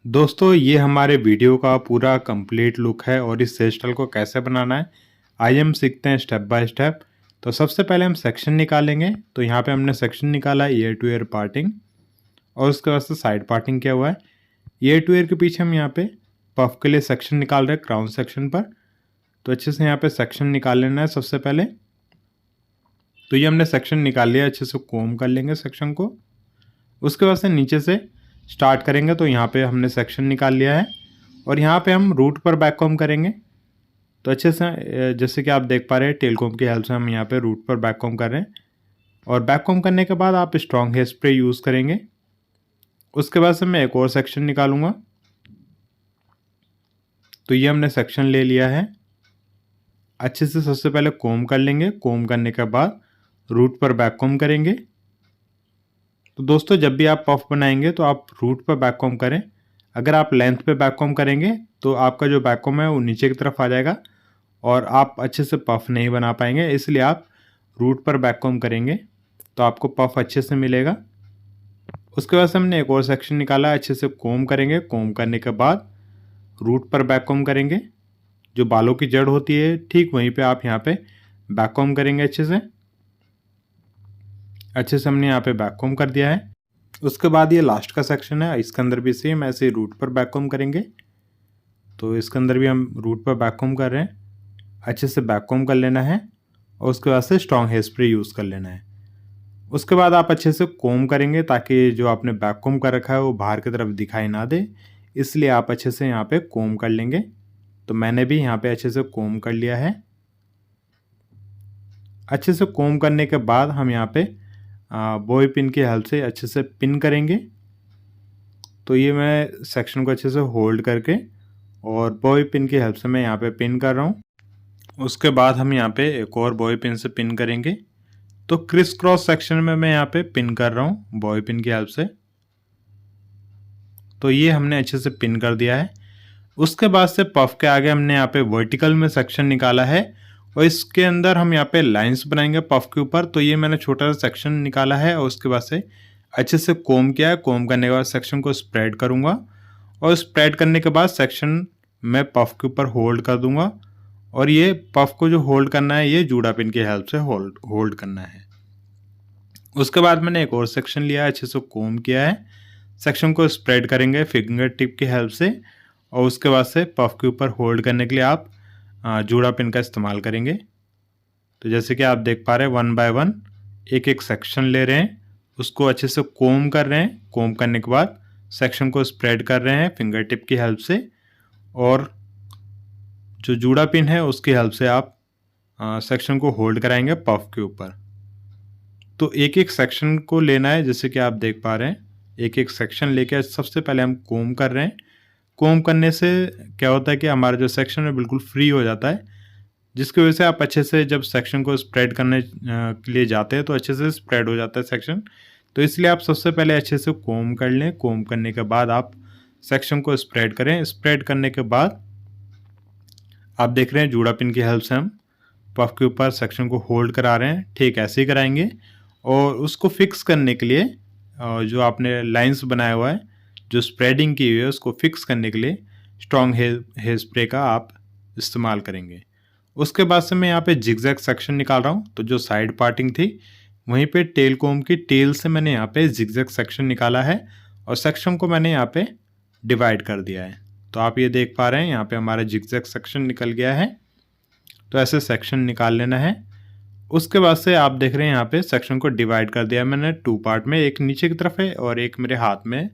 दोस्तों ये हमारे वीडियो का पूरा कंप्लीट लुक है और इस हेयर स्टाइल को कैसे बनाना है आइए हम सीखते हैं स्टेप बाय स्टेप। तो सबसे पहले हम सेक्शन निकालेंगे। तो यहाँ पे हमने सेक्शन निकाला है ईयर टू ईयर पार्टिंग और उसके बाद से साइड पार्टिंग किया हुआ है। ईयर टू ईयर के पीछे हम यहाँ पे पफ के लिए सेक्शन निकाल रहे हैं क्राउन सेक्शन पर। तो अच्छे से यहाँ पे सेक्शन निकाल लेना है सबसे पहले। तो ये हमने सेक्शन निकाल लिया, अच्छे से कोम कर लेंगे सेक्शन को। उसके बाद से नीचे से स्टार्ट करेंगे। तो यहाँ पे हमने सेक्शन निकाल लिया है और यहाँ पे हम रूट पर बैक कॉम करेंगे। तो अच्छे से जैसे कि आप देख पा रहे हैं टेल कॉम की हेल्प से हम यहाँ पे रूट पर बैक कॉम कर रहे हैं। और बैक कॉम करने के बाद आप स्ट्रॉन्ग हेयर स्प्रे यूज़ करेंगे। उसके बाद से मैं एक और सेक्शन निकालूंगा। तो ये हमने सेक्शन ले लिया है। अच्छे से सबसे पहले कोम कर लेंगे, कोम करने के बाद रूट पर बैक कॉम करेंगे। तो दोस्तों जब भी आप पफ बनाएंगे तो आप रूट पर बैक कॉम करें। अगर आप लेंथ पे बैक कॉम करेंगे तो आपका जो बैक कॉम है वो नीचे की तरफ आ जाएगा और आप अच्छे से पफ नहीं बना पाएंगे। इसलिए आप रूट पर बैक कॉम करेंगे तो आपको पफ अच्छे से मिलेगा। उसके बाद से हमने एक और सेक्शन निकाला, अच्छे से कोम करेंगे। कोम करने के बाद रूट पर बैक कॉम करेंगे। जो बालों की जड़ होती है ठीक वहीं पे आप यहाँ पे बैक कॉम करेंगे। अच्छे से हमने यहाँ पे बैक कॉम कर दिया है। उसके बाद ये लास्ट का सेक्शन है, इसके अंदर भी सेम ऐसे रूट पर बैक कॉम करेंगे। तो इसके अंदर भी हम रूट पर बैक कॉम कर रहे हैं। अच्छे से बैक कॉम कर लेना है और उसके बाद से स्ट्रॉन्ग हेयर स्प्रे यूज़ कर लेना है। उसके बाद आप अच्छे से कोम करेंगे ताकि जो आपने बैक कॉम कर रखा है वो बाहर की तरफ दिखाई ना दे, इसलिए आप अच्छे से यहाँ पे कोम कर लेंगे। तो मैंने भी यहाँ पे अच्छे से कोम कर लिया है। अच्छे से कोम करने के बाद हम यहाँ पे बॉय पिन की हेल्प से अच्छे से पिन करेंगे। तो ये मैं सेक्शन को अच्छे से होल्ड करके और बॉय पिन की हेल्प से मैं यहाँ पे पिन कर रहा हूँ। उसके बाद हम यहाँ पे एक और बॉय पिन से पिन करेंगे। तो क्रिस क्रॉस सेक्शन में मैं यहाँ पे पिन कर रहा हूँ बॉय पिन की हेल्प से। तो ये हमने अच्छे से पिन कर दिया है। उसके बाद से पफ के आगे हमने यहाँ पे वर्टिकल में सेक्शन निकाला है और इसके अंदर हम यहाँ पे लाइंस बनाएंगे पफ के ऊपर। तो ये मैंने छोटा सा सेक्शन निकाला है और उसके बाद से अच्छे से कोम किया है। कोम करने के बाद सेक्शन को स्प्रेड करूँगा और स्प्रेड करने के बाद सेक्शन मैं पफ के ऊपर होल्ड कर दूंगा। और ये पफ को जो होल्ड करना है ये जूड़ा पिन की हेल्प से होल्ड करना है। उसके बाद मैंने एक और सेक्शन लिया है, अच्छे से कोम किया है। सेक्शन को स्प्रेड करेंगे फिंगर टिप की हेल्प से और उसके बाद से पफ के ऊपर होल्ड करने के लिए आप जूड़ा पिन का इस्तेमाल करेंगे। तो जैसे कि आप देख पा रहे हैं वन बाय वन एक एक सेक्शन ले रहे हैं, उसको अच्छे से कोम कर रहे हैं। कोम करने के बाद सेक्शन को स्प्रेड कर रहे हैं फिंगर टिप की हेल्प से और जो जूड़ा पिन है उसकी हेल्प से आप सेक्शन को होल्ड कराएंगे पफ के ऊपर। तो एक एक सेक्शन को लेना है, जैसे कि आप देख पा रहे हैं एक एक सेक्शन लेके सबसे पहले हम कोम कर रहे हैं। कोम करने से क्या होता है कि हमारा जो सेक्शन है बिल्कुल फ्री हो जाता है, जिसकी वजह से आप अच्छे से जब सेक्शन को स्प्रेड करने के लिए जाते हैं तो अच्छे से स्प्रेड हो जाता है सेक्शन। तो इसलिए आप सबसे पहले अच्छे से कोम कर लें। कोम करने के बाद आप सेक्शन को स्प्रेड करें। स्प्रेड करने के बाद आप देख रहे हैं जूड़ा पिन की हेल्प से हम पफ के ऊपर सेक्शन को होल्ड करा रहे हैं। ठीक ऐसे ही कराएंगे और उसको फिक्स करने के लिए जो आपने लाइंस बनाया हुआ है, जो स्प्रेडिंग की हुई है, उसको फिक्स करने के लिए स्ट्रॉन्ग हेयर स्प्रे का आप इस्तेमाल करेंगे। उसके बाद से मैं यहाँ पे जिगजैग सेक्शन निकाल रहा हूँ। तो जो साइड पार्टिंग थी वहीं पे टेल कोम की टेल से मैंने यहाँ पे जिगजैग सेक्शन निकाला है और सेक्शन को मैंने यहाँ पे डिवाइड कर दिया है। तो आप ये देख पा रहे हैं यहाँ पे हमारा जिगजैग सेक्शन निकल गया है। तो ऐसे सेक्शन निकाल लेना है। उसके बाद से आप देख रहे हैं यहाँ पे सेक्शन को डिवाइड कर दिया मैंने टू पार्ट में, एक नीचे की तरफ है और एक मेरे हाथ में।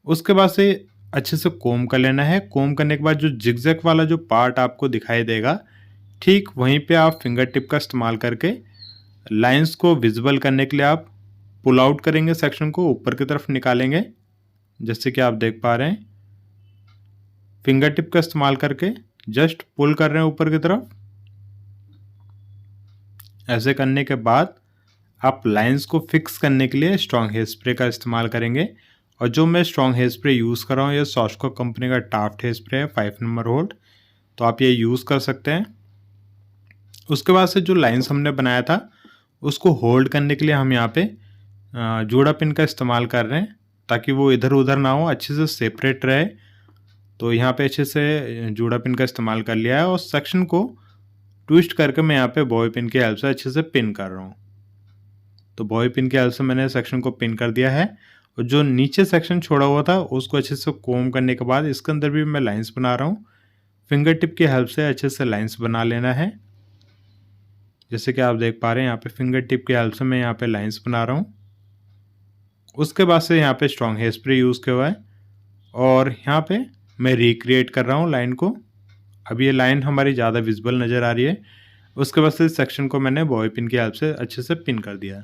उसके बाद से अच्छे से कोम कर लेना है। कोम करने के बाद जो जिगजैग वाला जो पार्ट आपको दिखाई देगा ठीक वहीं पे आप फिंगर टिप का इस्तेमाल करके लाइंस को विजिबल करने के लिए आप पुल आउट करेंगे, सेक्शन को ऊपर की तरफ निकालेंगे। जैसे कि आप देख पा रहे हैं फिंगर टिप का इस्तेमाल करके जस्ट पुल कर रहे हैं ऊपर की तरफ। ऐसे करने के बाद आप लाइंस को फिक्स करने के लिए स्ट्रॉन्ग हेयर स्प्रे का इस्तेमाल करेंगे। और जो मैं स्ट्रॉन्ग हेयर स्प्रे यूज़ कर रहा हूँ ये सॉस्को कंपनी का टाफ्ट हेयर स्प्रे है 5 नंबर होल्ड। तो आप ये यूज़ कर सकते हैं। उसके बाद से जो लाइंस हमने बनाया था उसको होल्ड करने के लिए हम यहाँ पे जूड़ा पिन का इस्तेमाल कर रहे हैं। ताकि वो इधर उधर ना हो, अच्छे से सेपरेट रहे। तो यहाँ पे अच्छे से जूड़ा पिन का इस्तेमाल कर लिया है और सेक्शन को ट्विस्ट करके मैं यहाँ पे बॉय पिन की हेल्प से अच्छे से पिन कर रहा हूँ। तो बॉय पिन की हेल्प से मैंने सेक्शन को पिन कर दिया है और जो नीचे सेक्शन छोड़ा हुआ था उसको अच्छे से कोम करने के बाद इसके अंदर भी मैं लाइंस बना रहा हूँ। फिंगर टिप की हेल्प से अच्छे से लाइंस बना लेना है। जैसे कि आप देख पा रहे हैं यहाँ पे फिंगर टिप की हेल्प से मैं यहाँ पे लाइंस बना रहा हूँ। उसके बाद से यहाँ पे स्ट्रॉन्ग हेयर स्प्रे यूज़ किया हुआ है और यहाँ पे मैं रिक्रिएट कर रहा हूँ लाइन को। अब ये लाइन हमारी ज़्यादा विजिबल नज़र आ रही है। उसके बाद से सेक्शन को मैंने बॉय पिन की हेल्प से अच्छे से पिन कर दिया।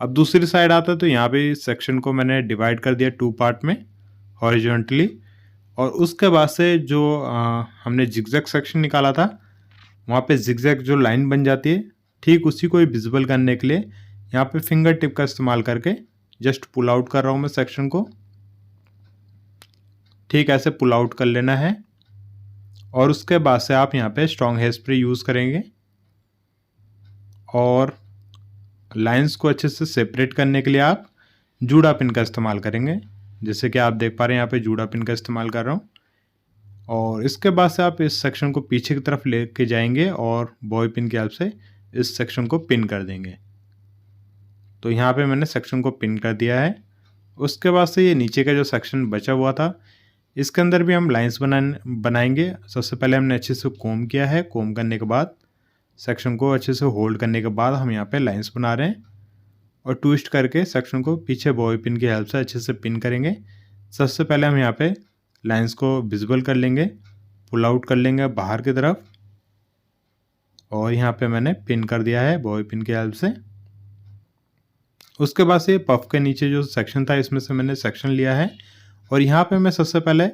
अब दूसरी साइड आता है तो यहाँ पे सेक्शन को मैंने डिवाइड कर दिया 2 पार्ट में हॉरिजॉन्टली और उसके बाद से जो हमने जिगजैग सेक्शन निकाला था वहाँ पे जिगजैग जो लाइन बन जाती है, ठीक उसी को विजिबल करने के लिए यहाँ पे फिंगर टिप का इस्तेमाल करके जस्ट पुल आउट कर रहा हूँ मैं सेक्शन को। ठीक ऐसे पुल आउट कर लेना है और उसके बाद से आप यहाँ पे स्ट्रॉन्ग हेयर स्प्रे यूज़ करेंगे और लाइंस को अच्छे से सेपरेट करने के लिए आप जूड़ा पिन का इस्तेमाल करेंगे। जैसे कि आप देख पा रहे हैं यहाँ पे जूड़ा पिन का इस्तेमाल कर रहा हूँ और इसके बाद से आप इस सेक्शन को पीछे की तरफ लेके जाएंगे और बॉय पिन की हेल्प से इस सेक्शन को पिन कर देंगे। तो यहाँ पे मैंने सेक्शन को पिन कर दिया है। उसके बाद से ये नीचे का जो सेक्शन बचा हुआ था इसके अंदर भी हम लाइंस बनाएंगे। सबसे पहले हमने अच्छे से कोम किया है। कोम करने के बाद सेक्शन को अच्छे से होल्ड करने के बाद हम यहाँ पे लाइंस बना रहे हैं और ट्विस्ट करके सेक्शन को पीछे बॉय पिन की हेल्प से अच्छे से पिन करेंगे। सबसे पहले हम यहाँ पे लाइंस को विजिबल कर लेंगे, पुल आउट कर लेंगे बाहर की तरफ और यहाँ पे मैंने पिन कर दिया है बॉय पिन की हेल्प से। उसके बाद से पफ के नीचे जो सेक्शन था इसमें से मैंने सेक्शन लिया है और यहाँ पे मैं सबसे पहले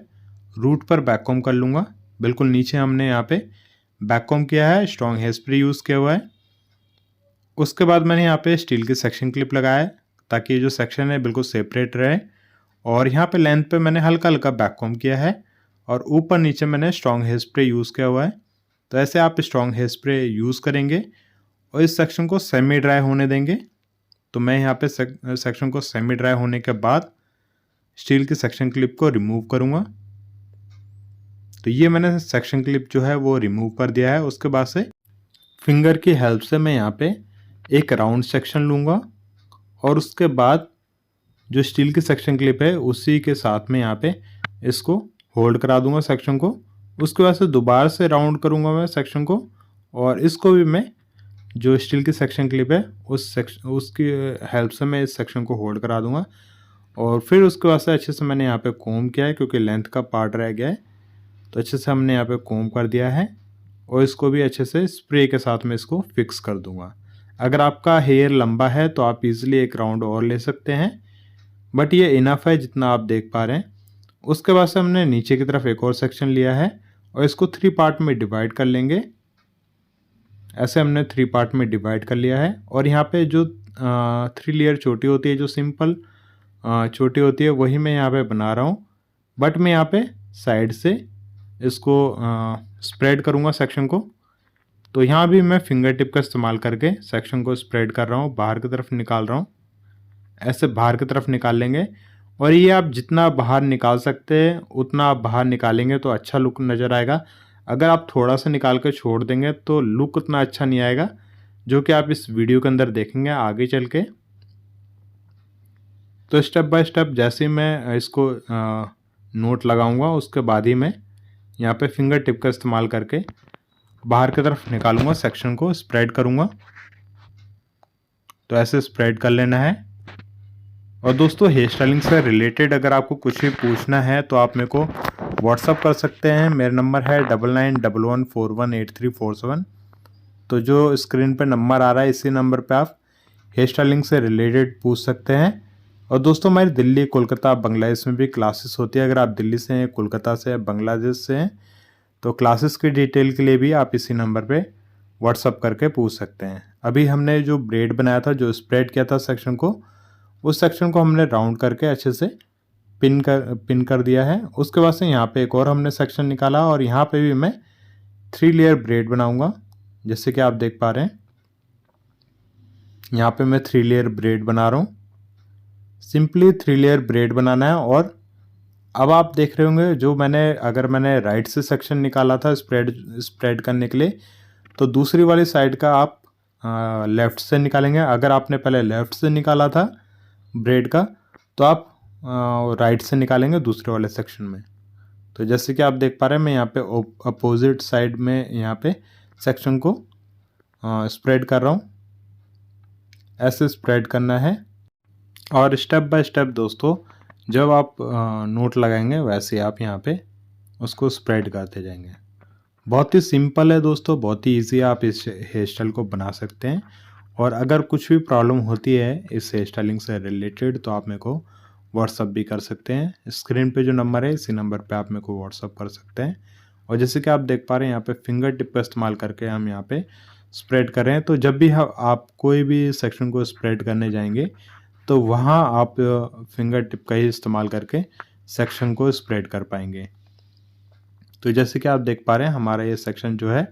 रूट पर बैक कॉम कर लूँगा। बिल्कुल नीचे हमने यहाँ पे बैक कॉम किया है, स्ट्रॉन्ग हेयर स्प्रे यूज़ किया हुआ है। उसके बाद मैंने यहाँ पे स्टील की सेक्शन क्लिप लगाया है ताकि ये जो सेक्शन है बिल्कुल सेपरेट रहे और यहाँ पे लेंथ पे मैंने हल्का हल्का बैक कॉम किया है और ऊपर नीचे मैंने स्ट्रॉन्ग हेयर स्प्रे यूज़ किया हुआ है। तो ऐसे आप स्ट्रॉन्ग हेयर स्प्रे यूज़ करेंगे और इस सेक्शन को सेमी ड्राई होने देंगे। तो मैं यहाँ पे सेक्शन को सेमी ड्राई होने के बाद स्टील की सेक्शन क्लिप को रिमूव करूँगा। तो ये मैंने सेक्शन क्लिप जो है वो रिमूव कर दिया है। उसके बाद से फिंगर की हेल्प से मैं यहाँ पे एक राउंड सेक्शन लूँगा और उसके बाद जो स्टील की सेक्शन क्लिप है उसी के साथ में यहाँ पे इसको होल्ड करा दूंगा सेक्शन को। उसके बाद से दोबारा से राउंड करूँगा मैं सेक्शन को और इसको भी मैं जो स्टील की सेक्शन क्लिप है उसकी हेल्प से मैं इस सेक्शन को होल्ड करा दूंगा और फिर उसके बाद से अच्छे से मैंने यहाँ पे कोम किया है क्योंकि लेंथ का पार्ट रह गया है। तो अच्छे से हमने यहाँ पे कोम कर दिया है और इसको भी अच्छे से स्प्रे के साथ में इसको फिक्स कर दूंगा। अगर आपका हेयर लंबा है तो आप इजीली एक राउंड और ले सकते हैं, बट ये इनफ है जितना आप देख पा रहे हैं। उसके बाद से हमने नीचे की तरफ एक और सेक्शन लिया है और इसको 3 पार्ट में डिवाइड कर लेंगे। ऐसे हमने 3 पार्ट में डिवाइड कर लिया है और यहाँ पे जो 3 लेयर चोटी होती है, जो सिंपल चोटी होती है, वही मैं यहाँ पे बना रहा हूँ। बट मैं यहाँ पे साइड से इसको स्प्रेड करूँगा सेक्शन को। तो यहाँ भी मैं फिंगर टिप का इस्तेमाल करके सेक्शन को स्प्रेड कर रहा हूँ, बाहर की तरफ निकाल रहा हूँ। ऐसे बाहर की तरफ निकाल लेंगे और ये आप जितना बाहर निकाल सकते हैं उतना आप बाहर निकालेंगे तो अच्छा लुक नज़र आएगा। अगर आप थोड़ा सा निकाल कर छोड़ देंगे तो लुक उतना अच्छा नहीं आएगा, जो कि आप इस वीडियो के अंदर देखेंगे आगे चल के। तो स्टेप बाय स्टेप जैसे ही मैं इसको नोट लगाऊंगा उसके बाद ही मैं यहाँ पे फिंगर टिप का इस्तेमाल करके बाहर की तरफ निकालूंगा, सेक्शन को स्प्रेड करूँगा। तो ऐसे स्प्रेड कर लेना है। और दोस्तों हेयर स्टाइलिंग से रिलेटेड अगर आपको कुछ भी पूछना है तो आप मेरे को व्हाट्सअप कर सकते हैं। मेरा नंबर है 9911418347। तो जो स्क्रीन पे नंबर आ रहा है इसी नंबर पे आप हेयर स्टाइलिंग से रिलेटेड पूछ सकते हैं। और दोस्तों हमारी दिल्ली, कोलकाता, बांग्लादेश में भी क्लासेस होती है। अगर आप दिल्ली से हैं, कोलकाता से हैं, बांग्लादेश से हैं तो क्लासेस की डिटेल के लिए भी आप इसी नंबर पे व्हाट्सअप करके पूछ सकते हैं। अभी हमने जो ब्रेड बनाया था, जो स्प्रेड किया था सेक्शन को, उस सेक्शन को हमने राउंड करके अच्छे से पिन कर दिया है। उसके बाद से यहाँ पे एक और हमने सेक्शन निकाला और यहाँ पे भी मैं 3 लेयर ब्रेड बनाऊंगा। जैसे कि आप देख पा रहे हैं यहाँ पे मैं 3 लेयर ब्रेड बना रहा हूँ। सिंपली 3 लेयर ब्रेड बनाना है। और अब आप देख रहे होंगे जो अगर मैंने राइट से सेक्शन निकाला था स्प्रेड करने के लिए, तो दूसरी वाली साइड का आप लेफ़्ट से निकालेंगे। अगर आपने पहले लेफ़्ट से निकाला था ब्रेड का, तो आप राइट से निकालेंगे दूसरे वाले सेक्शन में। तो जैसे कि आप देख पा रहे हैं, मैं यहाँ पे अपोजिट साइड में यहाँ पे सेक्शन को स्प्रेड कर रहा हूँ। ऐसे स्प्रेड करना है। और स्टेप बाय स्टेप दोस्तों, जब आप नोट लगाएंगे वैसे आप यहाँ पे उसको स्प्रेड करते जाएंगे। बहुत ही सिंपल है दोस्तों, बहुत ही इजी है, आप इस हेयर स्टाइल को बना सकते हैं। और अगर कुछ भी प्रॉब्लम होती है इस हेयर स्टाइलिंग से रिलेटेड, तो आप मेरे को व्हाट्सअप भी कर सकते हैं। स्क्रीन पे जो नंबर है, इसी नंबर पे आप मेरे को व्हाट्सअप कर सकते हैं। और जैसे कि आप देख पा रहे हैं, यहाँ पे फिंगर टिप का इस्तेमाल करके हम यहाँ पे स्प्रेड कर रहे हैं। तो जब भी आप कोई भी सेक्शन को स्प्रेड करने जाएंगे, तो वहाँ आप फिंगर टिप का ही इस्तेमाल करके सेक्शन को स्प्रेड कर पाएंगे। तो जैसे कि आप देख पा रहे हैं, हमारा ये सेक्शन जो है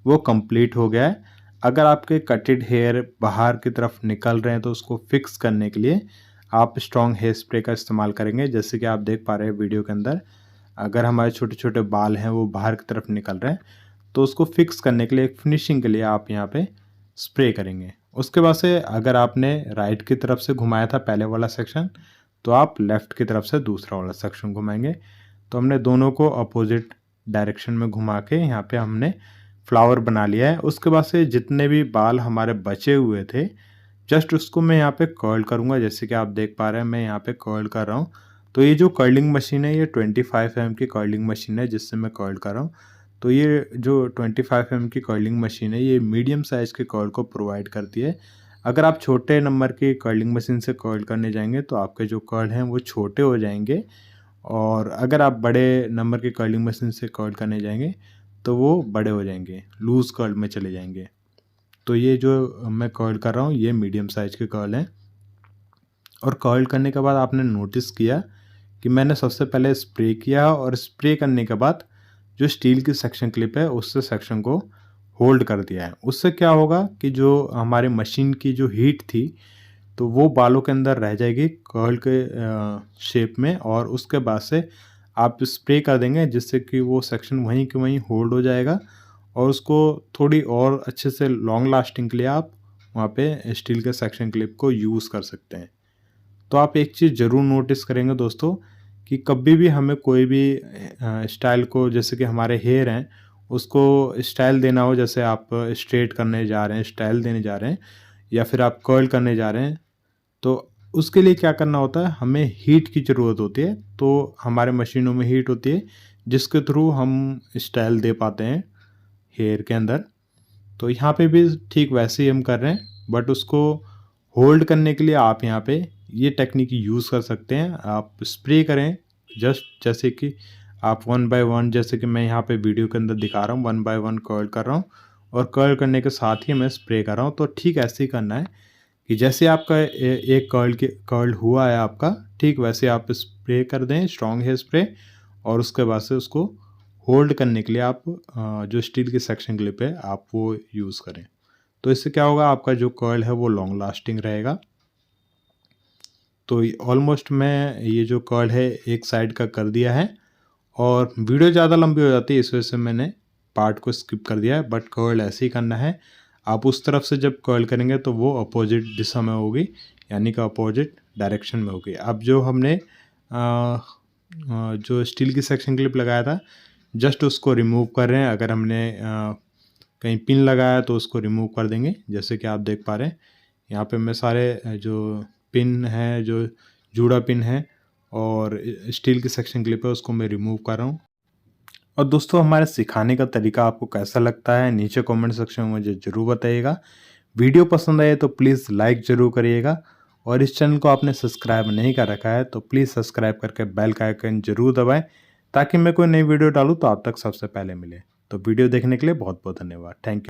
वो कंप्लीट हो गया है। अगर आपके कटेड हेयर बाहर की तरफ निकल रहे हैं, तो उसको फिक्स करने के लिए आप स्ट्रॉन्ग हेयर स्प्रे का इस्तेमाल करेंगे। जैसे कि आप देख पा रहे हैं वीडियो के अंदर, अगर हमारे छोटे छोटे बाल हैं वो बाहर की तरफ निकल रहे हैं, तो उसको फिक्स करने के लिए, एक फिनिशिंग के लिए आप यहाँ पे स्प्रे करेंगे। उसके बाद से अगर आपने राइट की तरफ से घुमाया था पहले वाला सेक्शन, तो आप लेफ़्ट की तरफ से दूसरा वाला सेक्शन घुमाएंगे। तो हमने दोनों को अपोजिट डायरेक्शन में घुमा के यहाँ पे हमने फ्लावर बना लिया है। उसके बाद से जितने भी बाल हमारे बचे हुए थे, जस्ट उसको मैं यहाँ पे कर्ल करूँगा। जैसे कि आप देख पा रहे हैं, मैं यहाँ पे कर्ल कर रहा हूँ। तो ये जो कर्लिंग मशीन है, ये 25 mm की कर्लिंग मशीन है जिससे मैं कर्ल कर रहा हूँ। तो ये जो 25 mm की कर्लिंग मशीन है, ये मीडियम साइज़ के कर्ल को प्रोवाइड करती है। अगर आप छोटे नंबर की कर्लिंग मशीन से कर्ल करने जाएंगे, तो आपके जो कर्ल हैं वो छोटे हो जाएंगे। और अगर आप बड़े नंबर की कर्लिंग मशीन से कर्ल करने जाएंगे, तो वो बड़े हो जाएंगे, लूज़ कर्ल में चले जाएंगे। तो ये जो मैं कर्ल कर रहा हूँ, ये मीडियम साइज़ के कर्ल हैं। और कर्ल करने के बाद आपने नोटिस किया कि मैंने सबसे पहले स्प्रे किया, और स्प्रे करने के बाद जो स्टील की सेक्शन क्लिप है उससे सेक्शन को होल्ड कर दिया है। उससे क्या होगा कि जो हमारे मशीन की जो हीट थी, तो वो बालों के अंदर रह जाएगी कर्ल के शेप में। और उसके बाद से आप स्प्रे कर देंगे, जिससे कि वो सेक्शन वहीं के वहीं होल्ड हो जाएगा। और उसको थोड़ी और अच्छे से लॉन्ग लास्टिंग के लिए आप वहाँ पे स्टील के सेक्शन क्लिप को यूज़ कर सकते हैं। तो आप एक चीज़ ज़रूर नोटिस करेंगे दोस्तों, कि कभी भी हमें कोई भी स्टाइल को, जैसे कि हमारे हेयर हैं उसको स्टाइल देना हो, जैसे आप स्ट्रेट करने जा रहे हैं, स्टाइल देने जा रहे हैं, या फिर आप कर्ल करने जा रहे हैं, तो उसके लिए क्या करना होता है, हमें हीट की ज़रूरत होती है। तो हमारे मशीनों में हीट होती है, जिसके थ्रू हम स्टाइल दे पाते हैं हेयर के अंदर। तो यहाँ पे भी ठीक वैसे ही हम कर रहे हैं, बट उसको होल्ड करने के लिए आप यहाँ पे ये टेक्निक यूज़ कर सकते हैं। आप स्प्रे करें, जस्ट जैसे कि आप 1 बाय 1, जैसे कि मैं यहाँ पे वीडियो के अंदर दिखा रहा हूँ, 1 बाय 1 कर्ल कर रहा हूँ, और कर्ल करने के साथ ही मैं स्प्रे कर रहा हूँ। तो ठीक ऐसे ही करना है कि जैसे आपका एक कर्ल हुआ है आपका, ठीक वैसे आप स्प्रे कर दें, स्ट्रॉन्ग हेयर स्प्रे। और उसके बाद से उसको होल्ड करने के लिए आप जो स्टील की सेक्शन क्लिप है आप वो यूज़ करें। तो इससे क्या होगा, आपका जो कर्ल है वो लॉन्ग लास्टिंग रहेगा। तो ऑलमोस्ट मैं ये जो कर्ल है एक साइड का कर दिया है, और वीडियो ज़्यादा लंबी हो जाती है, इस वजह से मैंने पार्ट को स्किप कर दिया है। बट कर्ल ऐसे ही करना है। आप उस तरफ से जब कर्ल करेंगे तो वो अपोजिट दिशा में होगी, यानी कि अपोजिट डायरेक्शन में होगी। अब जो हमने जो स्टील की सेक्शन क्लिप लगाया था, जस्ट उसको रिमूव कर रहे हैं। अगर हमने कहीं पिन लगाया तो उसको रिमूव कर देंगे। जैसे कि आप देख पा रहे हैं, यहाँ पे मैं सारे जो पिन है, जो जूड़ा पिन है और स्टील की सेक्शन क्लिप है, उसको मैं रिमूव कर रहा हूँ। और दोस्तों, हमारे सिखाने का तरीका आपको कैसा लगता है, नीचे कमेंट सेक्शन में मुझे ज़रूर बताइएगा। वीडियो पसंद आए तो प्लीज़ लाइक ज़रूर करिएगा, और इस चैनल को आपने सब्सक्राइब नहीं कर रखा है तो प्लीज़ सब्सक्राइब करके बेल का आइकन ज़रूर दबाएं, ताकि मैं कोई नई वीडियो डालूँ तो आप तक सबसे पहले मिले। तो वीडियो देखने के लिए बहुत बहुत धन्यवाद। Thank you.